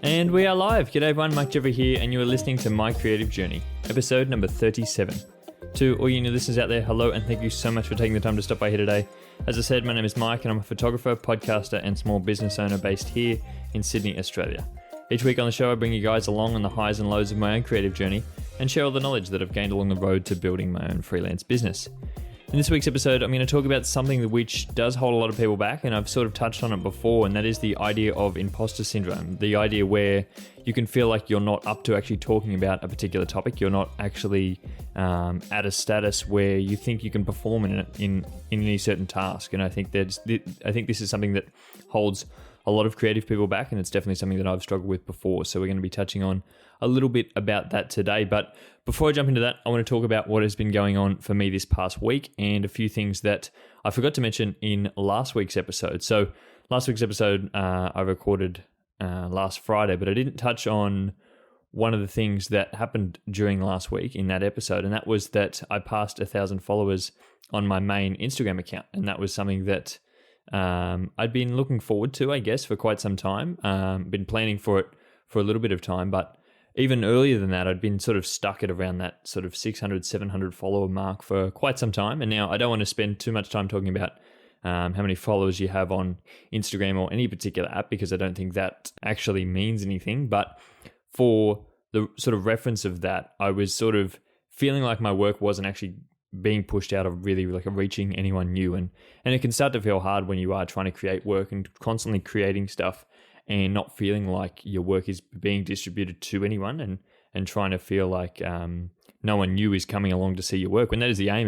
And we are live. G'day everyone, Mike Jeffrey here, and you are listening to My Creative Journey, episode number 37. To all you new listeners out there, hello, and thank you so much for taking the time to stop by here today. As I said, my name is Mike, and I'm a photographer, podcaster, and small business owner based here in Sydney, Australia. Each week on the show, I bring you guys along on the highs and lows of my own creative journey and share all the knowledge that I've gained along the road to building my own freelance business. In this week's episode, I'm going to talk about something which does hold a lot of people back, and I've sort of touched on it before, and that is the idea of imposter syndrome. The idea where you can feel like you're not up to actually talking about a particular topic. You're not actually at a status where you think you can perform in any certain task. And I think this is something that holds a lot of creative people back, and it's definitely something that I've struggled with before. So we're going to be touching on a little bit about that today. But before I jump into that, I want to talk about what has been going on for me this past week and a few things that I forgot to mention in last week's episode. So last week's episode, I recorded last Friday, but I didn't touch on one of the things that happened during last week in that episode, and that was that I passed 1,000 followers on my main Instagram account. And that was something that I'd been looking forward to, I guess, for quite some time. Been planning for it for a little bit of time, but even earlier than that, I'd been sort of stuck at around that sort of 600, 700 follower mark for quite some time. And now I don't want to spend too much time talking about how many followers you have on Instagram or any particular app, because I don't think that actually means anything. But for the sort of reference of that, I was sort of feeling like my work wasn't actually being pushed out of really like reaching anyone new. And it can start to feel hard when you are trying to create work and constantly creating stuff and not feeling like your work is being distributed to anyone, and trying to feel like no one new is coming along to see your work, when that is the aim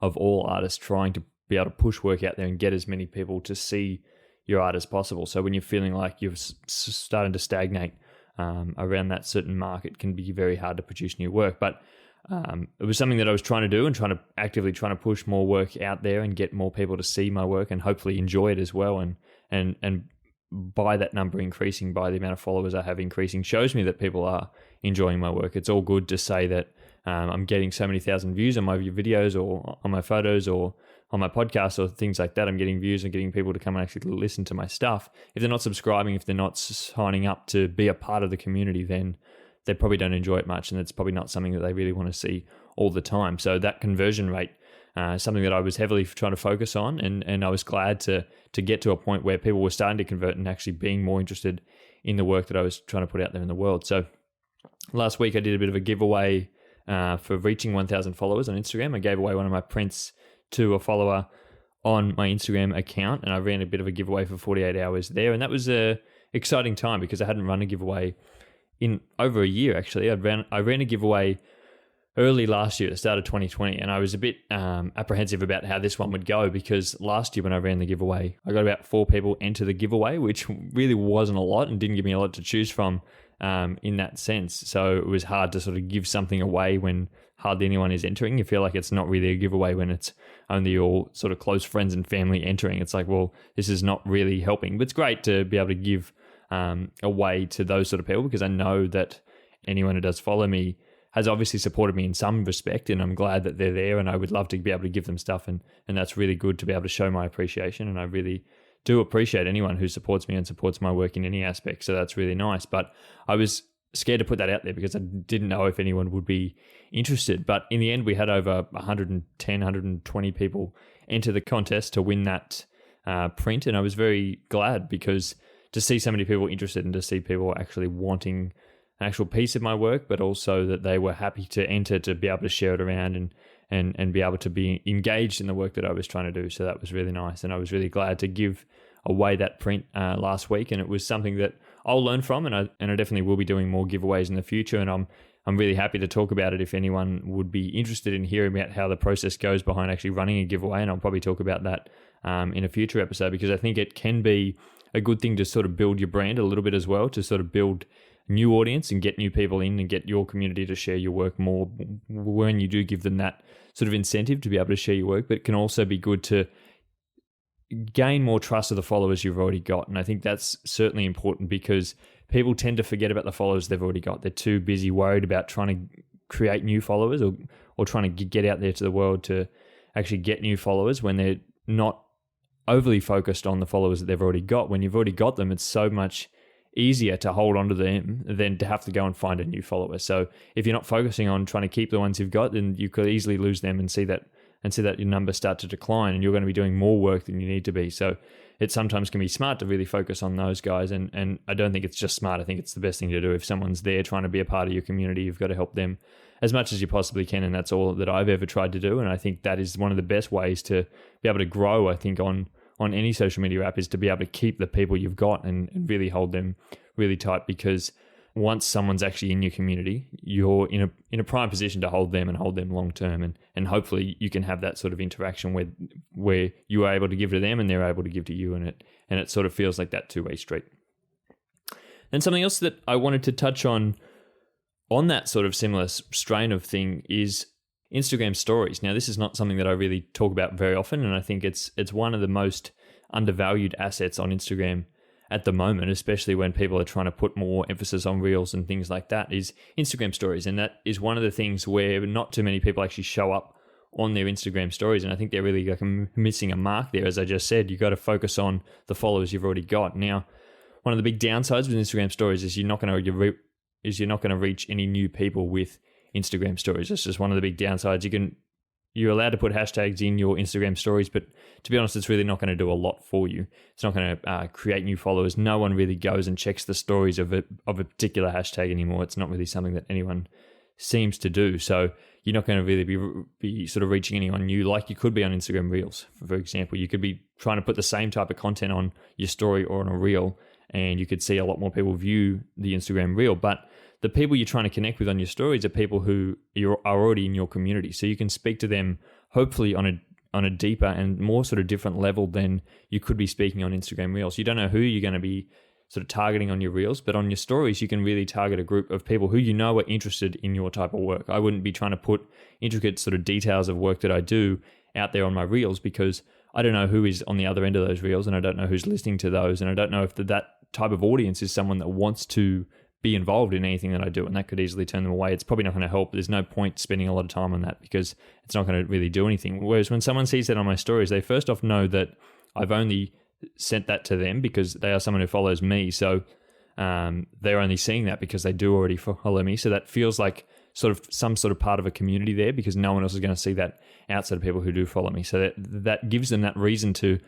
of all artists, trying to be able to push work out there and get as many people to see your art as possible. So when you're feeling like you're starting to stagnate around that certain mark, it can be very hard to produce new work. But it was something that I was trying to do, and actively trying to push more work out there and get more people to see my work and hopefully enjoy it as well. And by that number increasing, by the amount of followers I have increasing, shows me that people are enjoying my work. It's all good to say that I'm getting so many thousand views on my videos or on my photos or on my podcast or things like that. I'm getting views and getting people to come and actually listen to my stuff. If they're not subscribing, if they're not signing up to be a part of the community, then they probably don't enjoy it much, and it's probably not something that they really want to see all the time. So that conversion rate is something that I was heavily trying to focus on, and I was glad to get to a point where people were starting to convert and actually being more interested in the work that I was trying to put out there in the world. So last week I did a bit of a giveaway for reaching 1,000 followers on Instagram. I gave away one of my prints to a follower on my Instagram account, and I ran a bit of a giveaway for 48 hours there, and that was a exciting time because I hadn't run a giveaway in over a year. Actually, I ran a giveaway early last year, at the start of 2020, and I was a bit apprehensive about how this one would go, because last year when I ran the giveaway, I got about 4 people enter the giveaway, which really wasn't a lot and didn't give me a lot to choose from in that sense. So it was hard to sort of give something away when hardly anyone is entering. You feel like it's not really a giveaway when it's only your sort of close friends and family entering. It's like, well, this is not really helping. But it's great to be able to give away to those sort of people, because I know that anyone who does follow me has obviously supported me in some respect, and I'm glad that they're there, and I would love to be able to give them stuff, and that's really good to be able to show my appreciation, and I really do appreciate anyone who supports me and supports my work in any aspect, so that's really nice. But I was scared to put that out there because I didn't know if anyone would be interested, but in the end we had over 110, 120 people enter the contest to win that print, and I was very glad, because to see so many people interested and to see people actually wanting an actual piece of my work, but also that they were happy to enter, to be able to share it around and be able to be engaged in the work that I was trying to do. So that was really nice. And I was really glad to give away that print last week. And it was something that I'll learn from, and I definitely will be doing more giveaways in the future. And I'm really happy to talk about it if anyone would be interested in hearing about how the process goes behind actually running a giveaway. And I'll probably talk about that in a future episode, because I think it can be a good thing to sort of build your brand a little bit as well, to sort of build new audience and get new people in and get your community to share your work more when you do give them that sort of incentive to be able to share your work. But it can also be good to gain more trust of the followers you've already got. And I think that's certainly important, because people tend to forget about the followers they've already got. They're too busy worried about trying to create new followers or trying to get out there to the world to actually get new followers, when they're not overly focused on the followers that they've already got. When you've already got them, it's so much easier to hold on to them than to have to go and find a new follower. So if you're not focusing on trying to keep the ones you've got, then you could easily lose them and see that your numbers start to decline, and you're going to be doing more work than you need to be. So it sometimes can be smart to really focus on those guys. And I don't think it's just smart. I think it's the best thing to do. If someone's there trying to be a part of your community, you've got to help them as much as you possibly can. And that's all that I've ever tried to do. And I think that is one of the best ways to be able to grow, I think, on any social media app, is to be able to keep the people you've got and really hold them really tight, because once someone's actually in your community, you're in a prime position to hold them and hold them long term, and hopefully you can have that sort of interaction where you are able to give to them and they're able to give to you, and it sort of feels like that two-way street. And something else that I wanted to touch on that sort of similar strain of thing is Instagram stories. Now, this is not something that I really talk about very often, and I think it's one of the most undervalued assets on Instagram at the moment, especially when people are trying to put more emphasis on reels and things like that, is Instagram stories. And that is one of the things where not too many people actually show up on their Instagram stories. And I think they're really like missing a mark there. As I just said, you've got to focus on the followers you've already got. Now, one of the big downsides with Instagram stories is you're not going to reach any new people with Instagram stories. That's just one of the big downsides. You're allowed to put hashtags in your Instagram stories, but to be honest, it's really not going to do a lot for you. It's not going to create new followers. No one really goes and checks the stories of a particular hashtag anymore. It's not really something that anyone seems to do. So you're not going to really be sort of reaching anyone new like you could be on Instagram Reels. For example, you could be trying to put the same type of content on your story or on a reel, and you could see a lot more people view the Instagram Reel. But the people you're trying to connect with on your stories are people who are already in your community. So you can speak to them hopefully on a deeper and more sort of different level than you could be speaking on Instagram Reels. You don't know who you're going to be sort of targeting on your Reels, but on your stories, you can really target a group of people who you know are interested in your type of work. I wouldn't be trying to put intricate sort of details of work that I do out there on my Reels, because I don't know who is on the other end of those Reels, and I don't know who's listening to those, and I don't know if that type of audience is someone that wants to be involved in anything that I do, and that could easily turn them away. It's probably not going to help. There's no point spending a lot of time on that because it's not going to really do anything. Whereas when someone sees that on my stories, they first off know that I've only sent that to them because they are someone who follows me. So they're only seeing that because they do already follow me. So that feels like sort of some sort of part of a community there, because no one else is going to see that outside of people who do follow me. So that gives them that reason to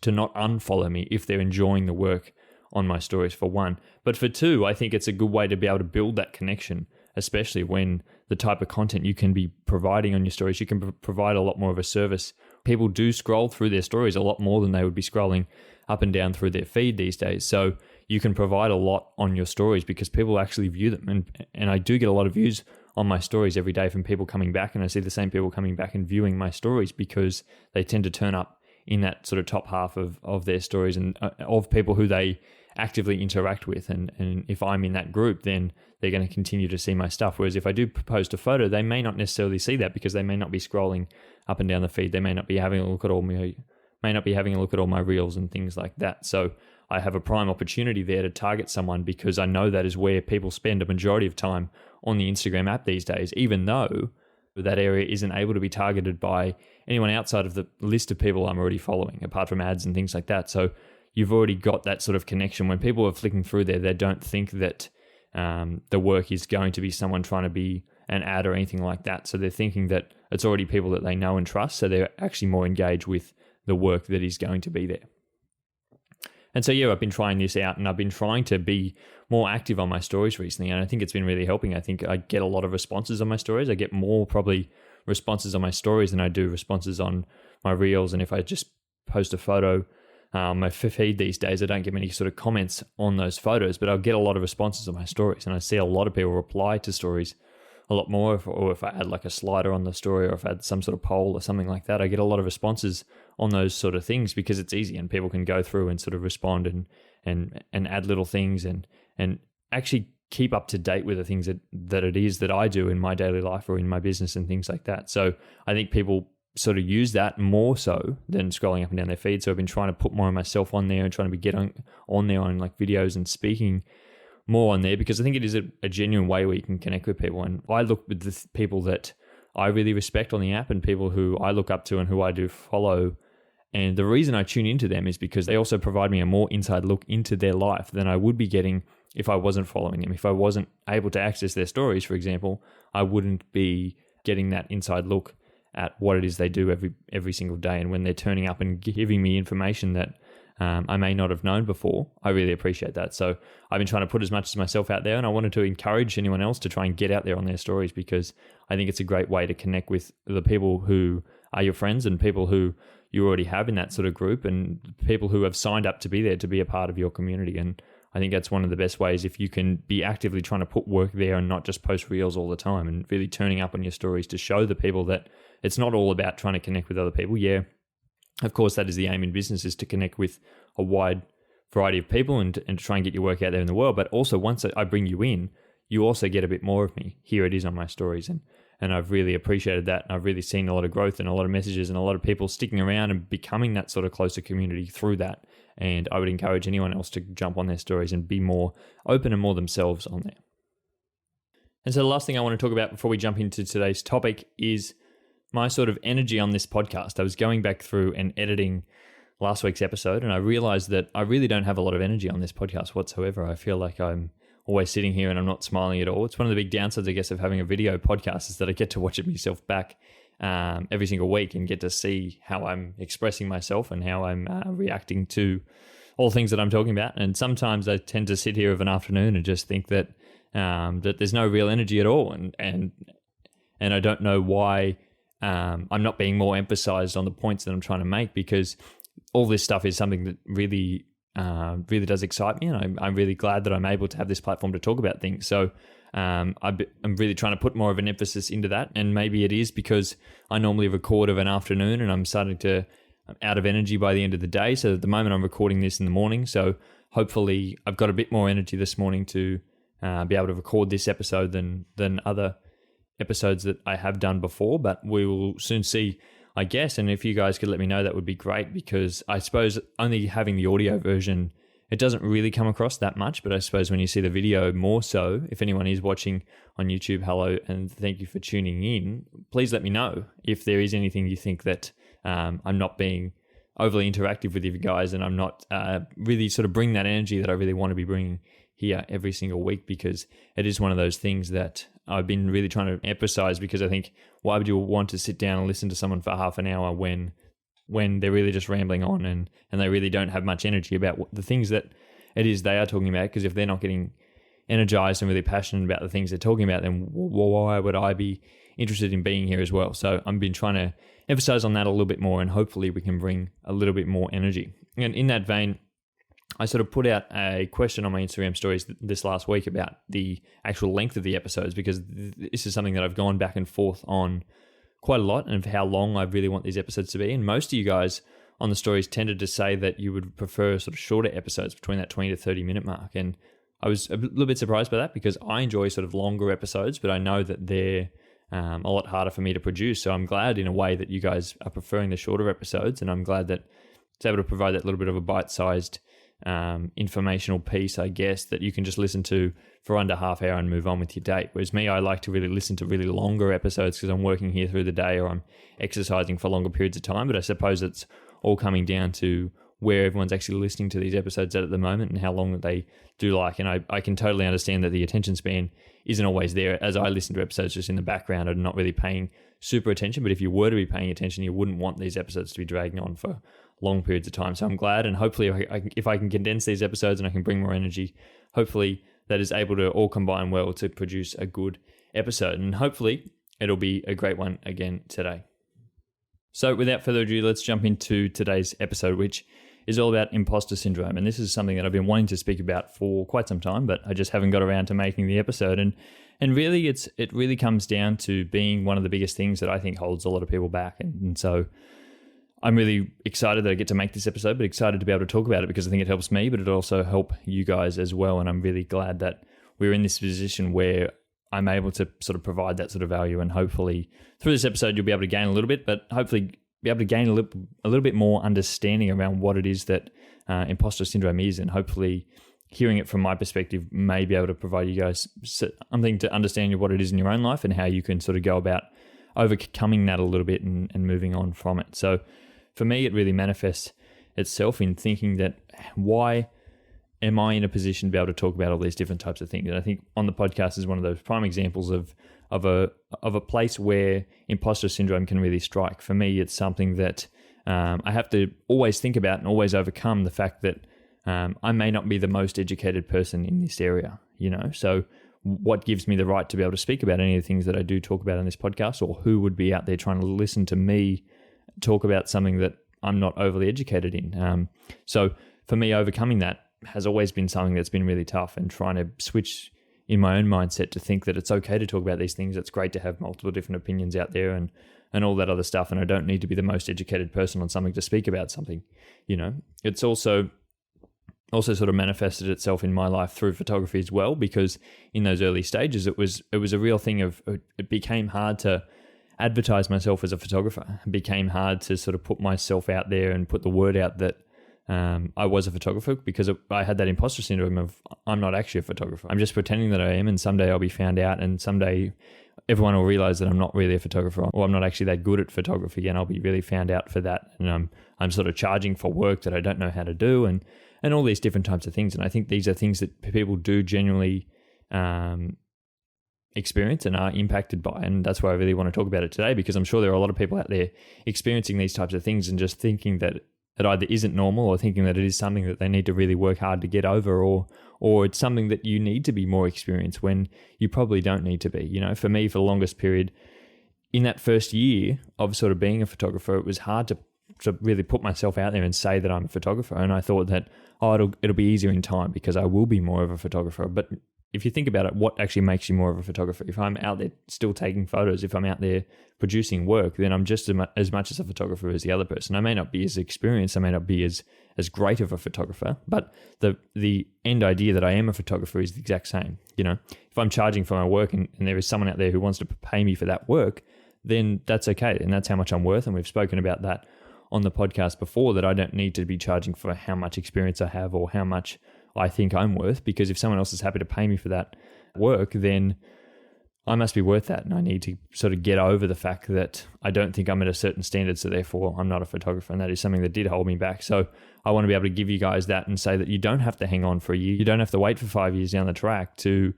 not unfollow me if they're enjoying the work on my stories, for one. But for two, I think it's a good way to be able to build that connection, especially when the type of content you can be providing on your stories, you can provide a lot more of a service. People do scroll through their stories a lot more than they would be scrolling up and down through their feed these days. So you can provide a lot on your stories because people actually view them. And I do get a lot of views on my stories every day from people coming back, and I see the same people coming back and viewing my stories because they tend to turn up in that sort of top half of their stories and of people who they actively interact with. And if I'm in that group, then they're going to continue to see my stuff. Whereas if I do post a photo, they may not necessarily see that because they may not be scrolling up and down the feed. They may not be having a look at all my reels and things like that. So I have a prime opportunity there to target someone because I know that is where people spend a majority of time on the Instagram app these days, even though that area isn't able to be targeted by anyone outside of the list of people I'm already following, apart from ads and things like that. So you've already got that sort of connection. When people are flicking through there, they don't think that the work is going to be someone trying to be an ad or anything like that. So they're thinking that it's already people that they know and trust. So they're actually more engaged with the work that is going to be there. And so, yeah, I've been trying this out, and I've been trying to be more active on my stories recently, and I think it's been really helping. I think I get a lot of responses on my stories. I get more probably responses on my stories than I do responses on my reels. And if I just post a photo, my feed these days, I don't get many sort of comments on those photos, but I'll get a lot of responses on my stories, and I see a lot of people reply to stories a lot more, or if I add like a slider on the story, or if I add some sort of poll or something like that, I get a lot of responses on those sort of things because it's easy and people can go through and sort of respond and add little things and actually keep up to date with the things that it is that I do in my daily life or in my business and things like that. So I think people sort of use that more so than scrolling up and down their feed. So I've been trying to put more of myself on there and trying to get on there on like videos and speaking more on there, because I think it is a genuine way where you can connect with people. And I look with the people that I really respect on the app and people who I look up to and who I do follow. And the reason I tune into them is because they also provide me a more inside look into their life than I would be getting if I wasn't following them. If I wasn't able to access their stories, for example, I wouldn't be getting that inside look at what it is they do every single day. And when they're turning up and giving me information that I may not have known before, I really appreciate that. So I've been trying to put as much as myself out there, and I wanted to encourage anyone else to try and get out there on their stories, because I think it's a great way to connect with the people who are your friends and people who you already have in that sort of group, and people who have signed up to be there to be a part of your community. And I think that's one of the best ways, if you can be actively trying to put work there and not just post reels all the time, and really turning up on your stories to show the people that it's not all about trying to connect with other people. Yeah, of course, that is the aim in business, is to connect with a wide variety of people and to try and get your work out there in the world. But also, once I bring you in, you also get a bit more of me. Here it is on my stories. And I've really appreciated that. I've really seen a lot of growth and a lot of messages and a lot of people sticking around and becoming that sort of closer community through that. And I would encourage anyone else to jump on their stories and be more open and more themselves on there. And so the last thing I want to talk about before we jump into today's topic is my sort of energy on this podcast. I was going back through and editing last week's episode, and I realized that I really don't have a lot of energy on this podcast whatsoever. I feel like I'm always sitting here and I'm not smiling at all. It's one of the big downsides, I guess, of having a video podcast, is that I get to watch it myself back every single week and get to see how I'm expressing myself and how I'm reacting to all things that I'm talking about. And sometimes I tend to sit here of an afternoon and just think that that there's no real energy at all, and I don't know why I'm not being more emphasized on the points that I'm trying to make, because all this stuff is something that really does excite me, and I'm really glad that I'm able to have this platform to talk about things. So I'm really trying to put more of an emphasis into that, and maybe it is because I normally record of an afternoon and I'm out of energy by the end of the day. So at the moment I'm recording this in the morning, so hopefully I've got a bit more energy this morning to be able to record this episode than other episodes that I have done before, but we will soon see, I guess. And if you guys could let me know, that would be great, because I suppose only having the audio version, it doesn't really come across that much. But I suppose when you see the video, more so. If anyone is watching on YouTube, hello, and thank you for tuning in. Please let me know if there is anything you think that I'm not being overly interactive with you guys, and I'm not really sort of bringing that energy that I really want to be bringing here every single week, because it is one of those things that I've been really trying to emphasize, because I think, why would you want to sit down and listen to someone for half an hour when they're really just rambling on and they really don't have much energy about the things that it is they are talking about? Because if they're not getting energized and really passionate about the things they're talking about, then why would I be interested in being here as well? So I've been trying to emphasize on that a little bit more, and hopefully we can bring a little bit more energy. And in that vein, I sort of put out a question on my Instagram stories this last week about the actual length of the episodes, because this is something that I've gone back and forth on quite a lot, and of how long I really want these episodes to be. And most of you guys on the stories tended to say that you would prefer sort of shorter episodes between that 20 to 30 minute mark. And I was a little bit surprised by that, because I enjoy sort of longer episodes, but I know that they're a lot harder for me to produce. So I'm glad in a way that you guys are preferring the shorter episodes, and I'm glad that it's able to provide that little bit of a bite-sized informational piece, I guess, that you can just listen to for under half hour and move on with your day. Whereas me, I like to really listen to really longer episodes, because I'm working here through the day or I'm exercising for longer periods of time. But I suppose it's all coming down to where everyone's actually listening to these episodes at the moment and how long that they do like. And I can totally understand that the attention span isn't always there, as I listen to episodes just in the background and not really paying super attention. But if you were to be paying attention, you wouldn't want these episodes to be dragging on for long periods of time. So I'm glad, and hopefully if I can condense these episodes and I can bring more energy, hopefully that is able to all combine well to produce a good episode, and hopefully it'll be a great one again today. So without further ado, let's jump into today's episode, which is all about imposter syndrome. And this is something that I've been wanting to speak about for quite some time, but I just haven't got around to making the episode. And really it really comes down to being one of the biggest things that I think holds a lot of people back. And so I'm really excited that I get to make this episode, but excited to be able to talk about it, because I think it helps me, but it also help you guys as well. And I'm really glad that we're in this position where I'm able to sort of provide that sort of value. And hopefully through this episode, you'll be able to gain a little bit, but hopefully be able to gain a little bit more understanding around what it is that imposter syndrome is. And hopefully hearing it from my perspective may be able to provide you guys something to understand what it is in your own life and how you can sort of go about overcoming that a little bit and moving on from it. So for me, it really manifests itself in thinking that why am I in a position to be able to talk about all these different types of things? And I think on the podcast is one of those prime examples of a place where imposter syndrome can really strike. For me, it's something that I have to always think about and always overcome the fact that I may not be the most educated person in this area, So what gives me the right to be able to speak about any of the things that I do talk about on this podcast, or who would be out there trying to listen to me talk about something that I'm not overly educated in? So for me, overcoming that has always been something that's been really tough, and trying to switch in my own mindset to think that it's okay to talk about these things. It's great to have multiple different opinions out there and all that other stuff. And I don't need to be the most educated person on something to speak about something. It's also sort of manifested itself in my life through photography as well, because in those early stages, it was a real thing of, it became hard to advertise myself as a photographer. It became hard to sort of put myself out there and put the word out that I was a photographer, because I had that imposter syndrome of, I'm not actually a photographer. I'm just pretending that I am, and someday I'll be found out, and someday everyone will realize that I'm not really a photographer, or I'm not actually that good at photography, and I'll be really found out for that. And I'm sort of charging for work that I don't know how to do, and all these different types of things. And I think these are things that people do genuinely experience and are impacted by. And that's why I really want to talk about it today, because I'm sure there are a lot of people out there experiencing these types of things and just thinking that it either isn't normal, or thinking that it is something that they need to really work hard to get over, or it's something that you need to be more experienced when you probably don't need to be. For me, for the longest period, in that first year of sort of being a photographer, it was hard to really put myself out there and say that I'm a photographer. And I thought that, it'll be easier in time because I will be more of a photographer. But if you think about it, what actually makes you more of a photographer? If I'm out there still taking photos, if I'm out there producing work, then I'm just as much as a photographer as the other person. I may not be as experienced, I may not be as great of a photographer, but the end idea that I am a photographer is the exact same. If I'm charging for my work and there is someone out there who wants to pay me for that work, then that's okay. And that's how much I'm worth. And we've spoken about that on the podcast before, that I don't need to be charging for how much experience I have or how much I think I'm worth, because if someone else is happy to pay me for that work, then I must be worth that. And I need to sort of get over the fact that I don't think I'm at a certain standard, so therefore I'm not a photographer. And that is something that did hold me back. So I want to be able to give you guys that and say that you don't have to hang on for a year. You don't have to wait for 5 years down the track to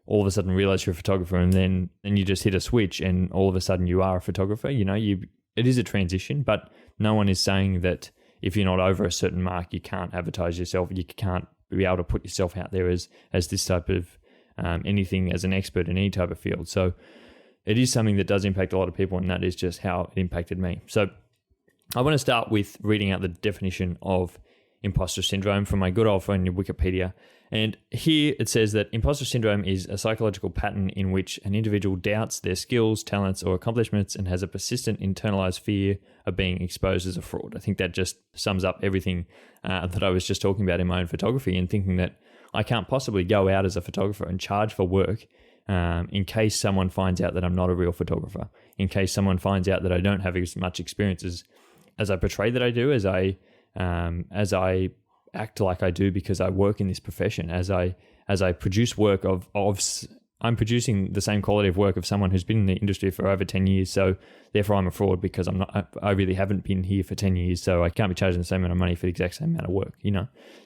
all of a sudden realize you're a photographer, and then you just hit a switch and all of a sudden you are a photographer. It is a transition, but no one is saying that if you're not over a certain mark, you can't advertise yourself. You can't be able to put yourself out there as this type of anything, as an expert in any type of field. So it is something that does impact a lot of people, and that is just how it impacted me. So I want to start with reading out the definition of imposter syndrome from my good old friend Wikipedia. And here it says that imposter syndrome is a psychological pattern in which an individual doubts their skills, talents, or accomplishments and has a persistent internalized fear of being exposed as a fraud. I think that just sums up everything that I was just talking about in my own photography, and thinking that I can't possibly go out as a photographer and charge for work in case someone finds out that I'm not a real photographer, in case someone finds out that I don't have as much experience as I portray that I do, as I act like I do because I work in this profession, as I produce work I'm producing the same quality of work of someone who's been in the industry for over 10 years. So therefore I'm a fraud because I really haven't been here for 10 years. So I can't be charging the same amount of money for the exact same amount of work,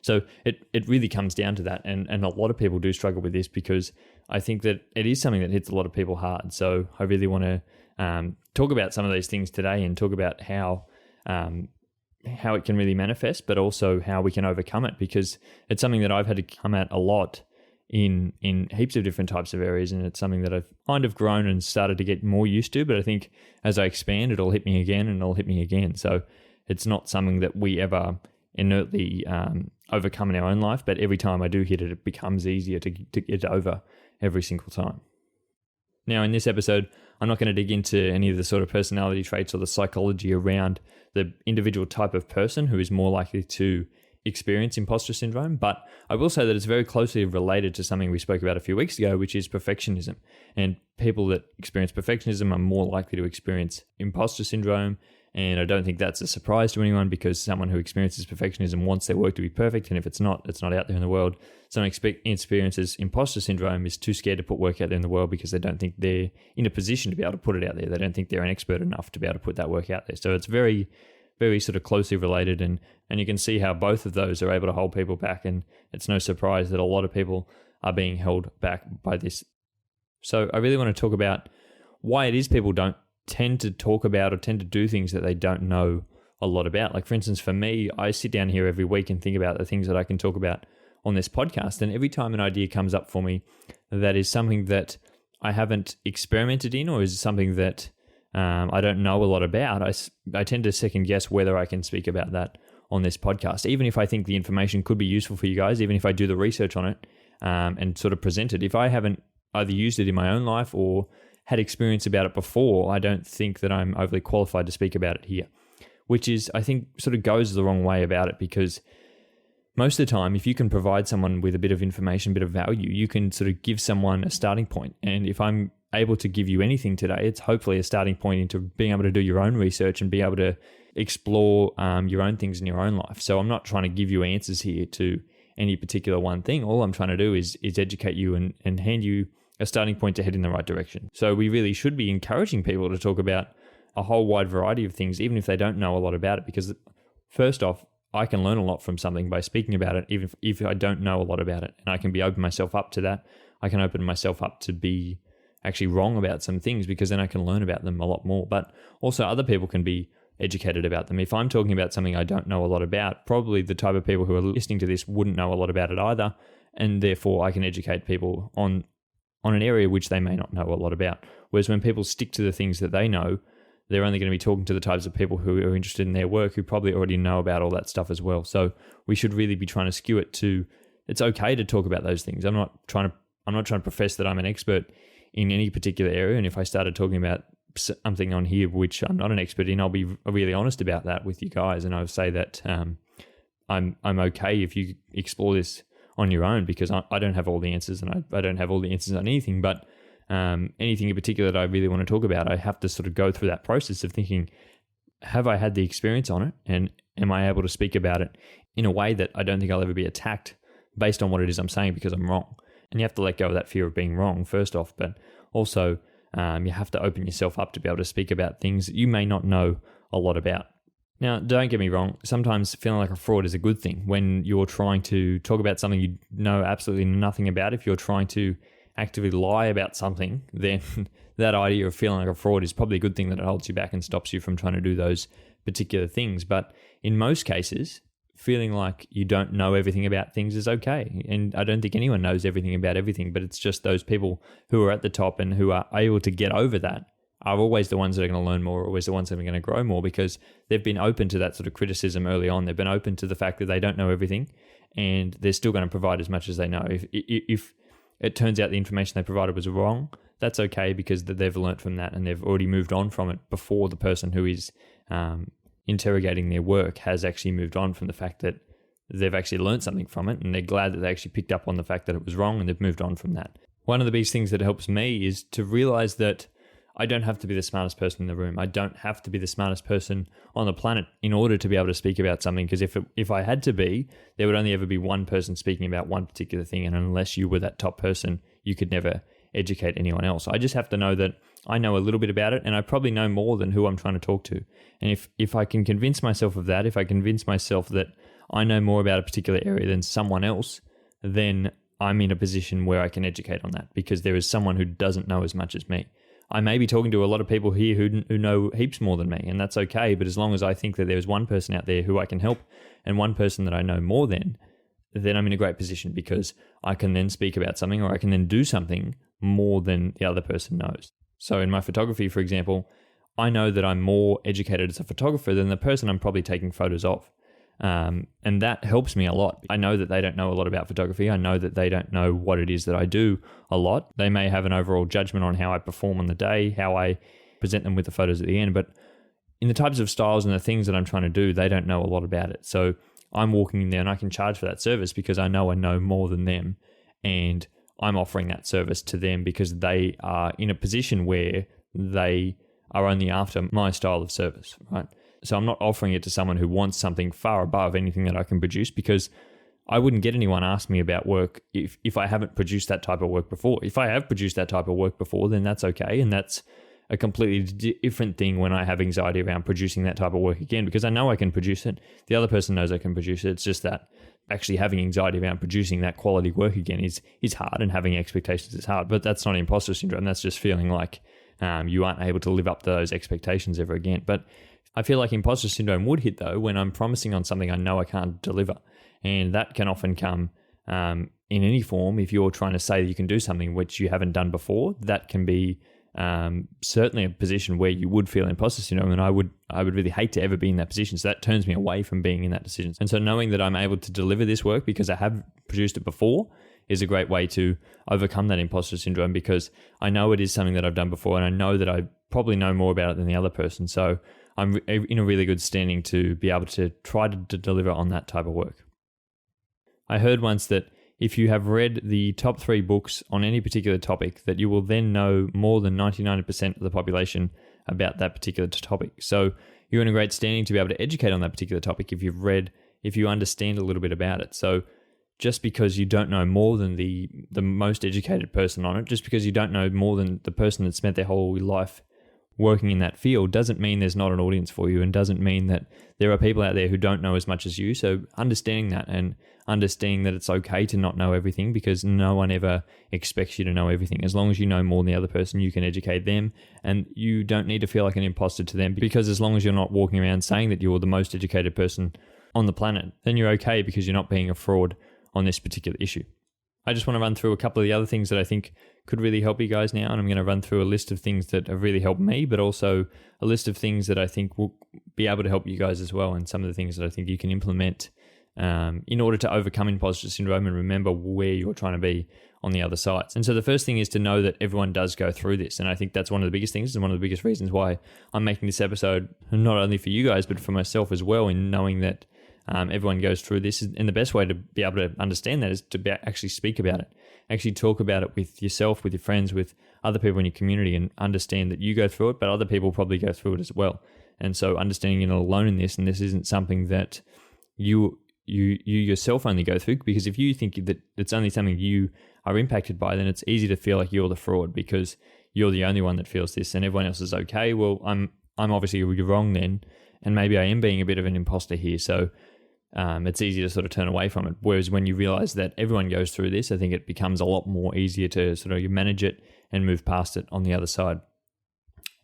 So it really comes down to that. And a lot of people do struggle with this, because I think that it is something that hits a lot of people hard. So I really want to talk about some of these things today, and talk about how it can really manifest, but also how we can overcome it, because it's something that I've had to come at a lot in heaps of different types of areas, and it's something that I've kind of grown and started to get more used to. But I think as I expand, it'll hit me again and it'll hit me again. So it's not something that we ever inertly overcome in our own life, but every time I do hit it, it becomes easier to get over every single time. Now, in this episode, I'm not going to dig into any of the sort of personality traits or the psychology around the individual type of person who is more likely to experience imposter syndrome, but I will say that it's very closely related to something we spoke about a few weeks ago, which is perfectionism. And people that experience perfectionism are more likely to experience imposter syndrome. And I don't think that's a surprise to anyone, because someone who experiences perfectionism wants their work to be perfect. And if it's not out there in the world. Someone experiences imposter syndrome is too scared to put work out there in the world because they don't think they're in a position to be able to put it out there. They don't think they're an expert enough to be able to put that work out there. So it's very, very sort of closely related, and you can see how both of those are able to hold people back, and it's no surprise that a lot of people are being held back by this. So I really want to talk about why it is people don't tend to talk about or tend to do things that they don't know a lot about. Like, for instance, for me, I sit down here every week and think about the things that I can talk about on this podcast, and every time an idea comes up for me that is something that I haven't experimented in, or is something that I don't know a lot about, I tend to second guess whether I can speak about that on this podcast, even if I think the information could be useful for you guys, even if I do the research on it and sort of present it. If I haven't either used it in my own life or had experience about it before, I don't think that I'm overly qualified to speak about it here, which is, I think, sort of goes the wrong way about it, because most of the time, if you can provide someone with a bit of information, a bit of value, you can sort of give someone a starting point. And if I'm able to give you anything today, it's hopefully a starting point into being able to do your own research and be able to explore your own things in your own life. So I'm not trying to give you answers here to any particular one thing. All I'm trying to do is educate you and hand you a starting point to head in the right direction. So we really should be encouraging people to talk about a whole wide variety of things, even if they don't know a lot about it, because first off, I can learn a lot from something by speaking about it, even if I don't know a lot about it, and I can open myself up to that. I can open myself up to be actually wrong about some things, because then I can learn about them a lot more. But also other people can be educated about them. If I'm talking about something I don't know a lot about, probably the type of people who are listening to this wouldn't know a lot about it either, and therefore I can educate people on an area which they may not know a lot about. Whereas when people stick to the things that they know, they're only going to be talking to the types of people who are interested in their work, who probably already know about all that stuff as well. So we should really be trying to skew it to, it's okay to talk about those things. I'm not trying to profess that I'm an expert in any particular area. And if I started talking about something on here which I'm not an expert in, I'll be really honest about that with you guys, and I'll say that I'm okay if you explore this on your own, because I don't have all the answers, and I don't have all the answers on anything. But anything in particular that I really want to talk about, I have to sort of go through that process of thinking, have I had the experience on it, and am I able to speak about it in a way that I don't think I'll ever be attacked based on what it is I'm saying because I'm wrong. And you have to let go of that fear of being wrong, first off, but also you have to open yourself up to be able to speak about things that you may not know a lot about. Now, don't get me wrong, sometimes feeling like a fraud is a good thing. When you're trying to talk about something you know absolutely nothing about, if you're trying to actively lie about something, then that idea of feeling like a fraud is probably a good thing, that it holds you back and stops you from trying to do those particular things. But in most cases, feeling like you don't know everything about things is okay. And I don't think anyone knows everything about everything, but it's just those people who are at the top and who are able to get over that are always the ones that are going to learn more, always the ones that are going to grow more, because they've been open to that sort of criticism early on. They've been open to the fact that they don't know everything, and they're still going to provide as much as they know. If it turns out the information they provided was wrong, that's okay, because they've learnt from that and they've already moved on from it before the person who is interrogating their work has actually moved on from the fact that they've actually learned something from it, and they're glad that they actually picked up on the fact that it was wrong, and they've moved on from that. One of the biggest things that helps me is to realize that I don't have to be the smartest person in the room. I don't have to be the smartest person on the planet in order to be able to speak about something, because if I had to be, there would only ever be one person speaking about one particular thing, and unless you were that top person, you could never educate anyone else. I just have to know that I know a little bit about it, and I probably know more than who I'm trying to talk to. And if I can convince myself of that, if I convince myself that I know more about a particular area than someone else, then I'm in a position where I can educate on that, because there is someone who doesn't know as much as me. I may be talking to a lot of people here who know heaps more than me, and that's okay. But as long as I think that there's one person out there who I can help and one person that I know more than, then I'm in a great position, because I can then speak about something, or I can then do something more than the other person knows. So in my photography, for example, I know that I'm more educated as a photographer than the person I'm probably taking photos of. And that helps me a lot. I know that they don't know a lot about photography. I know that they don't know what it is that I do a lot. They may have an overall judgment on how I perform on the day, how I present them with the photos at the end. But in the types of styles and the things that I'm trying to do, they don't know a lot about it. So I'm walking in there and I can charge for that service because I know more than them. And I'm offering that service to them because they are in a position where they are only after my style of service, right? So I'm not offering it to someone who wants something far above anything that I can produce, because I wouldn't get anyone ask me about work if I haven't produced that type of work before. If I have produced that type of work before, then that's okay. And that's a completely different thing when I have anxiety around producing that type of work again, because I know I can produce it. The other person knows I can produce it. It's just that actually having anxiety around producing that quality work again is hard, and having expectations is hard. But that's not imposter syndrome. That's just feeling like you aren't able to live up to those expectations ever again. But I feel like imposter syndrome would hit though when I'm promising on something I know I can't deliver. And that can often come in any form. If you're trying to say that you can do something which you haven't done before, that can be certainly a position where you would feel imposter syndrome, and I would really hate to ever be in that position. So that turns me away from being in that decision. And so knowing that I'm able to deliver this work because I have produced it before is a great way to overcome that imposter syndrome, because I know it is something that I've done before, and I know that I probably know more about it than the other person. So I'm in a really good standing to be able to try to deliver on that type of work. I heard once that if you have read the top 3 books on any particular topic, that you will then know more than 99% of the population about that particular topic. So you're in a great standing to be able to educate on that particular topic if you understand a little bit about it. So just because you don't know more than the most educated person on it, just because you don't know more than the person that spent their whole life working in that field, doesn't mean there's not an audience for you, and doesn't mean that there are people out there who don't know as much as you. So understanding that, and understanding that it's okay to not know everything, because no one ever expects you to know everything. As long as you know more than the other person, you can educate them, and you don't need to feel like an imposter to them, because as long as you're not walking around saying that you're the most educated person on the planet, then you're okay, because you're not being a fraud on this particular issue. I just want to run through a couple of the other things that I think could really help you guys now. And I'm going to run through a list of things that have really helped me, but also a list of things that I think will be able to help you guys as well. And some of the things that I think you can implement in order to overcome imposter syndrome and remember where you're trying to be on the other sides. And so the first thing is to know that everyone does go through this. And I think that's one of the biggest things, and one of the biggest reasons why I'm making this episode, not only for you guys, but for myself as well, in knowing that everyone goes through this. And the best way to be able to understand that is to actually speak about it, actually talk about it with yourself, with your friends, with other people in your community, and understand that you go through it, but other people probably go through it as well. And so understanding you're not alone in this, and this isn't something that you yourself only go through, because if you think that it's only something you are impacted by, then it's easy to feel like you're the fraud because you're the only one that feels this and everyone else is okay. Well, I'm obviously wrong then, and maybe I am being a bit of an imposter here. So it's easy to sort of turn away from it. Whereas when you realize that everyone goes through this, I think it becomes a lot more easier to sort of manage it and move past it on the other side.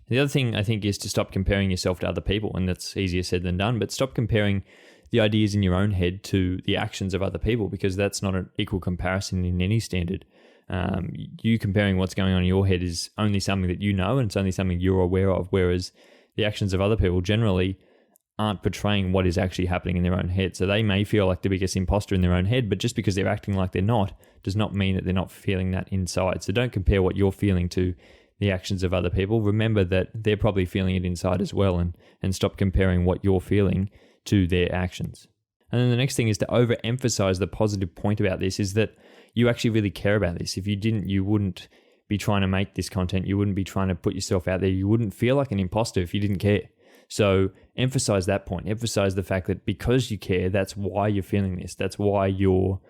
The other thing I think is to stop comparing yourself to other people, and that's easier said than done, but stop comparing the ideas in your own head to the actions of other people, because that's not an equal comparison in any standard. You comparing what's going on in your head is only something that you know, and it's only something you're aware of, whereas the actions of other people generally aren't portraying what is actually happening in their own head. So they may feel like the biggest imposter in their own head, but just because they're acting like they're not does not mean that they're not feeling that inside. So don't compare what you're feeling to the actions of other people. Remember that they're probably feeling it inside as well, and stop comparing what you're feeling to their actions. And then the next thing is to overemphasize the positive point about this, is that you actually really care about this. If you didn't, you wouldn't be trying to make this content. You wouldn't be trying to put yourself out there. You wouldn't feel like an imposter if you didn't care. So emphasize that point. Emphasize the fact that because you care, that's why you're feeling this. That's why you're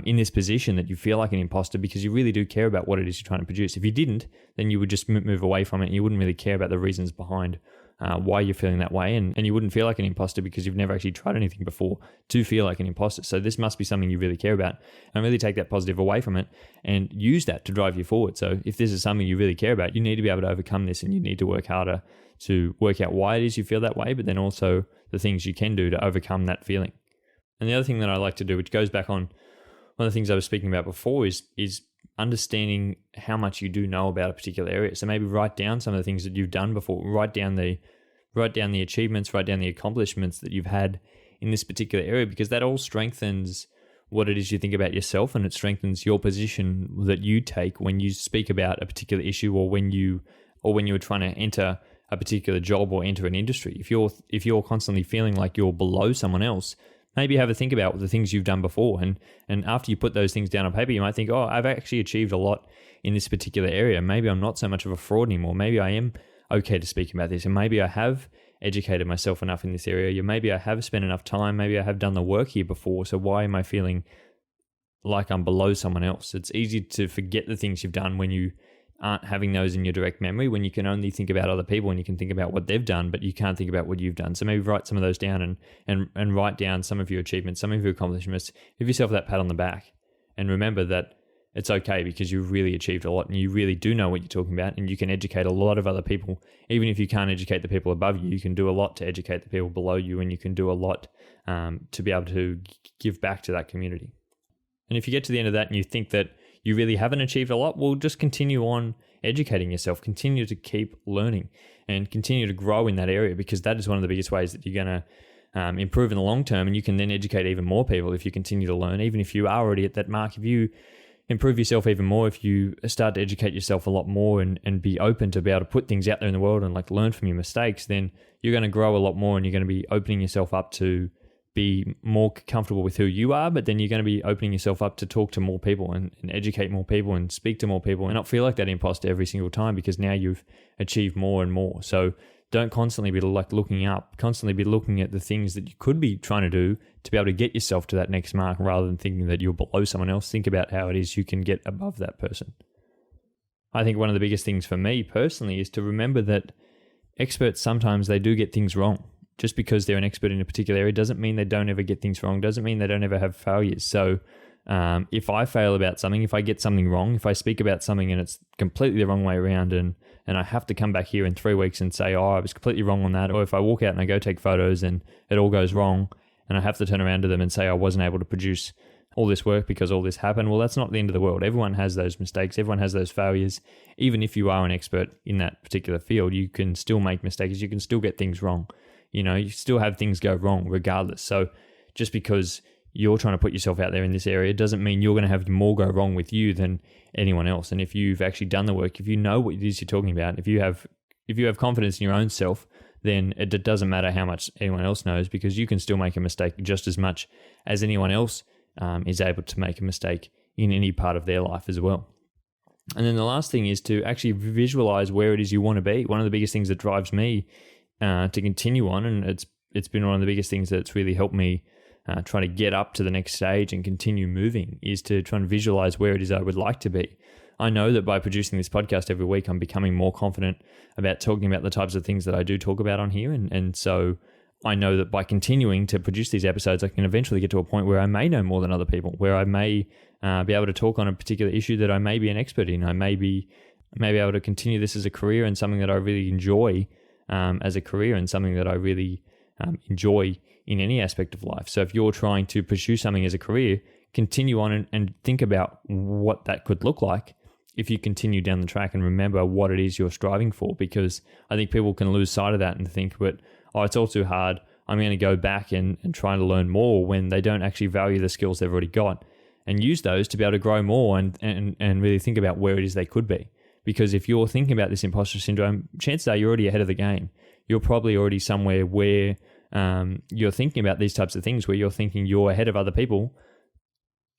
in this position, that you feel like an imposter, because you really do care about what it is you're trying to produce. If you didn't, then you would just move away from it, and you wouldn't really care about the reasons behind why you're feeling that way. And you wouldn't feel like an imposter because you've never actually tried anything before to feel like an imposter. So this must be something you really care about, and really take that positive away from it and use that to drive you forward. So if this is something you really care about, you need to be able to overcome this, and you need to work harder to work out why it is you feel that way, but then also the things you can do to overcome that feeling. And the other thing that I like to do, which goes back on one of the things I was speaking about before, is understanding how much you do know about a particular area. So maybe write down some of the things that you've done before. Write down the achievements, write down the accomplishments that you've had in this particular area, because that all strengthens what it is you think about yourself, and it strengthens your position that you take when you speak about a particular issue, or when you're trying to enter a particular job or enter an industry. If you're constantly feeling like you're below someone else, maybe have a think about the things you've done before. And after you put those things down on paper, you might think, oh, I've actually achieved a lot in this particular area. Maybe I'm not so much of a fraud anymore. Maybe I am okay to speak about this. And maybe I have educated myself enough in this area. Maybe I have spent enough time. Maybe I have done the work here before. So why am I feeling like I'm below someone else? It's easy to forget the things you've done when you aren't having those in your direct memory, when you can only think about other people and you can think about what they've done, but you can't think about what you've done. So maybe write some of those down and write down some of your achievements, some of your accomplishments. Give yourself that pat on the back and remember that it's okay because you've really achieved a lot and you really do know what you're talking about, and you can educate a lot of other people. Even if you can't educate the people above you, you can do a lot to educate the people below you, and you can do a lot to be able to give back to that community. And if you get to the end of that and you think that you really haven't achieved a lot, well, just continue on educating yourself, continue to keep learning and continue to grow in that area, because that is one of the biggest ways that you're going to improve in the long term. And you can then educate even more people if you continue to learn, even if you are already at that mark. If you improve yourself even more, if you start to educate yourself a lot more and be open to be able to put things out there in the world and like learn from your mistakes, then you're going to grow a lot more and you're going to be opening yourself up to be more comfortable with who you are, but then you're going to be opening yourself up to talk to more people and educate more people and speak to more people and not feel like that imposter every single time, because now you've achieved more and more. So don't constantly be like looking up, constantly be looking at the things that you could be trying to do to be able to get yourself to that next mark, rather than thinking that you're below someone else. Think about how it is you can get above that person. I think one of the biggest things for me personally is to remember that experts, sometimes they do get things wrong. Just because they're an expert in a particular area doesn't mean they don't ever get things wrong, doesn't mean they don't ever have failures. So if I fail about something, if I get something wrong, if I speak about something and it's completely the wrong way around, and I have to come back here in 3 weeks and say, oh, I was completely wrong on that, or if I walk out and I go take photos and it all goes wrong and I have to turn around to them and say I wasn't able to produce all this work because all this happened, well, that's not the end of the world. Everyone has those mistakes. Everyone has those failures. Even if you are an expert in that particular field, you can still make mistakes. You can still get things wrong. You know, you still have things go wrong regardless. So just because you're trying to put yourself out there in this area doesn't mean you're going to have more go wrong with you than anyone else. And if you've actually done the work, if you know what it is you're talking about, if you have confidence in your own self, then it doesn't matter how much anyone else knows, because you can still make a mistake just as much as anyone else is able to make a mistake in any part of their life as well. And then the last thing is to actually visualize where it is you want to be. One of the biggest things that drives me to continue on, and it's been one of the biggest things that's really helped me try to get up to the next stage and continue moving, is to try and visualize where it is I would like to be. I know that by producing this podcast every week, I'm becoming more confident about talking about the types of things that I do talk about on here. And so I know that by continuing to produce these episodes, I can eventually get to a point where I may know more than other people, where I may be able to talk on a particular issue that I may be an expert in. I may be able to continue this as a career and something that I really enjoy as a career, and something that I really enjoy in any aspect of life. So if you're trying to pursue something as a career, continue on and think about what that could look like if you continue down the track, and remember what it is you're striving for, because I think people can lose sight of that and think, but, oh, it's all too hard, I'm going to go back and try to learn more, when they don't actually value the skills they've already got and use those to be able to grow more and really think about where it is they could be. Because if you're thinking about this imposter syndrome, chances are you're already ahead of the game. You're probably already somewhere where you're thinking about these types of things, where you're thinking you're ahead of other people.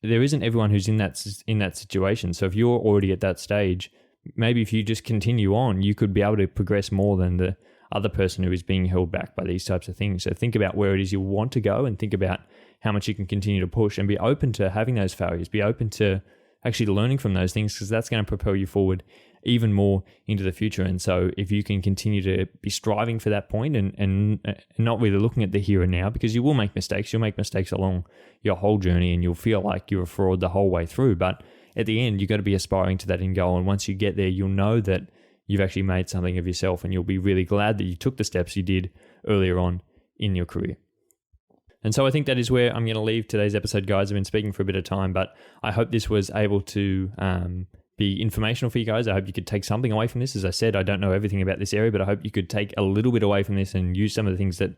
There isn't everyone who's in that situation. So if you're already at that stage, maybe if you just continue on, you could be able to progress more than the other person who is being held back by these types of things. So think about where it is you want to go, and think about how much you can continue to push, and be open to having those failures, be open to actually learning from those things, because that's going to propel you forward even more into the future. And so if you can continue to be striving for that point and not really looking at the here and now, because you will make mistakes, you'll make mistakes along your whole journey and you'll feel like you're a fraud the whole way through. But at the end, you've got to be aspiring to that end goal. And once you get there, you'll know that you've actually made something of yourself, and you'll be really glad that you took the steps you did earlier on in your career. And so I think that is where I'm going to leave today's episode, guys. I've been speaking for a bit of time, but I hope this was able to be informational for you guys. I hope you could take something away from this. As I said, I don't know everything about this area, but I hope you could take a little bit away from this and use some of the things that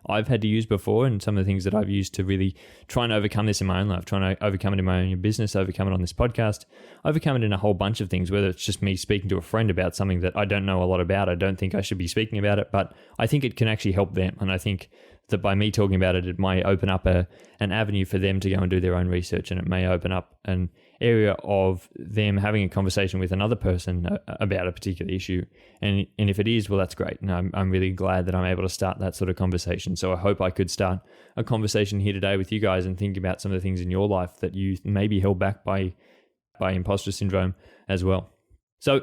I've had to use before, and some of the things that I've used to really try and overcome this in my own life, trying to overcome it in my own business, overcome it on this podcast, overcome it in a whole bunch of things, whether it's just me speaking to a friend about something that I don't know a lot about. I don't think I should be speaking about it, but I think it can actually help them. And I think that by me talking about it, it might open up an avenue for them to go and do their own research, and it may open up an area of them having a conversation with another person about a particular issue. And if it is, well, that's great. And I'm really glad that I'm able to start that sort of conversation. So I hope I could start a conversation here today with you guys and think about some of the things in your life that you may be held back by imposter syndrome as well. So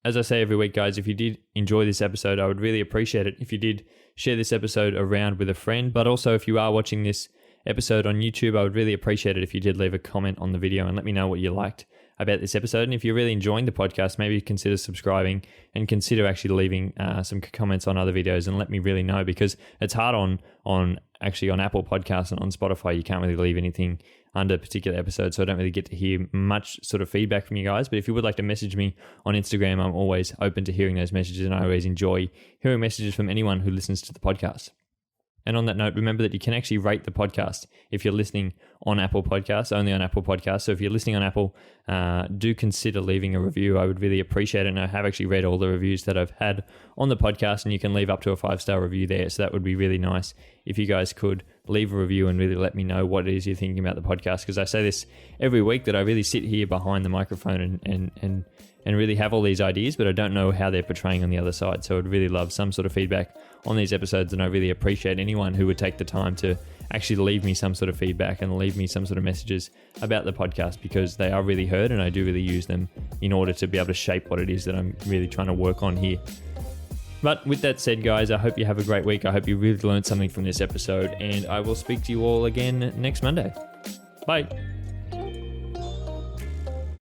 As I say every week, guys, if you did enjoy this episode, I would really appreciate it if you did share this episode around with a friend. But also, if you are watching this episode on YouTube, I would really appreciate it if you did leave a comment on the video and let me know what you liked about this episode. And if you're really enjoying the podcast, maybe consider subscribing and consider actually leaving some comments on other videos and let me really know, because it's hard on Apple Podcasts and on Spotify. You can't really leave anything under a particular episode, so I don't really get to hear much sort of feedback from you guys. But if you would like to message me on Instagram, I'm always open to hearing those messages, and I always enjoy hearing messages from anyone who listens to the podcast. And on that note, remember that you can actually rate the podcast if you're listening on Apple Podcasts, only on Apple Podcasts. So if you're listening on Apple, do consider leaving a review. I would really appreciate it. And I have actually read all the reviews that I've had on the podcast, and you can leave up to a 5-star review there. So that would be really nice if you guys could leave a review and really let me know what it is you're thinking about the podcast. Because I say this every week, that I really sit here behind the microphone and really have all these ideas, but I don't know how they're portraying on the other side. So I'd really love some sort of feedback on these episodes, and I really appreciate anyone who would take the time to actually leave me some sort of feedback and leave me some sort of messages about the podcast, because they are really heard and I do really use them in order to be able to shape what it is that I'm really trying to work on here. But with that said, guys, I hope you have a great week. I hope you really learned something from this episode, and I will speak to you all again next Monday. Bye.